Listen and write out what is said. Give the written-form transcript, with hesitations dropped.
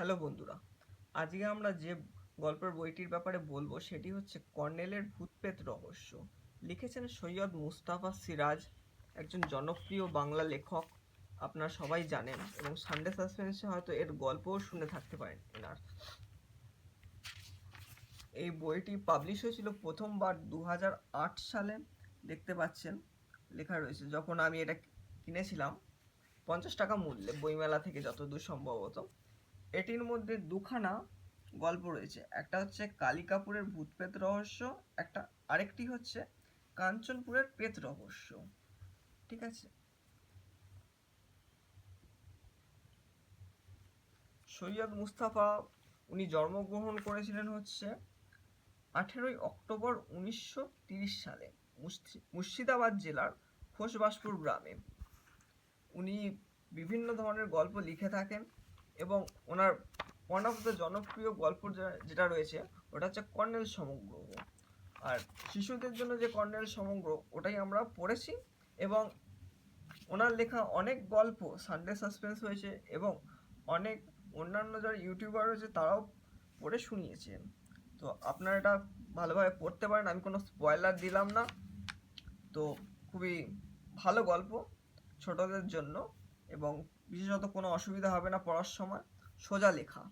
Hello বন্ধুরা, আজকে আমরা যে গল্পের বইটির ব্যাপারে বলবো সেটি হচ্ছে কর্নেলের ভূতপ্রেত রহস্য। লিখেছেন সৈয়দ মুস্তাফা সিরাজ, একজন জনপ্রিয় বাংলা লেখক। আপনারা সবাই জানেন এবং সানডে সাসপেন্সে হয়তো এর গল্পও শুনে থাকতে পারেন এনার। এই বইটি পাবলিশ হয়েছিল প্রথমবার 2008 সালে। দেখতে পাচ্ছেন লেখা রয়েছে, যখন আমি এটা কিনেছিলাম 50 টাকা মূল্যে বইমেলা থেকে যতদূর সম্ভবত। এটির মধ্যে দুখানা গল্প রয়েছে, একটা হচ্ছে কালিকাপুরের ভূতপ্রেত রহস্য, আরেকটি হচ্ছে কাঞ্চনপুরের প্রেত রহস্য। ঠিক আছে। সৈয়দ মুস্তাফা উনি জন্মগ্রহণ করেছিলেন হচ্ছে 18ই অক্টোবর 1930 সালে মুর্শিদাবাদ জেলার খোশবাসপুর গ্রামে। উনি বিভিন্ন ধরনের গল্প লিখে থাকেন এবং ওনার ওয়ান অফ দ্য জনপ্রিয় গল্প যেটা রয়েছে ওটা হচ্ছে কর্নেল সমগ্র। আর শিশুদের জন্য যে কর্নেল সমগ্র ওটাই আমরা পড়েছি, এবং ওনার লেখা অনেক গল্প সানডে সাসপেন্স হয়েছে এবং অনেক অন্যান্য যারা ইউটিউবার রয়েছে তারাও পড়ে শুনিয়েছেন। তো আপনারা এটা ভালোভাবে পড়তে পারেন, আমি কোনো স্পয়লার দিলাম না। তো খুবই ভালো গল্প ছোটদের জন্য, এবং বিশেষত কোনো অসুবিধা হবে না পড়ার সময়, সোজা লেখা।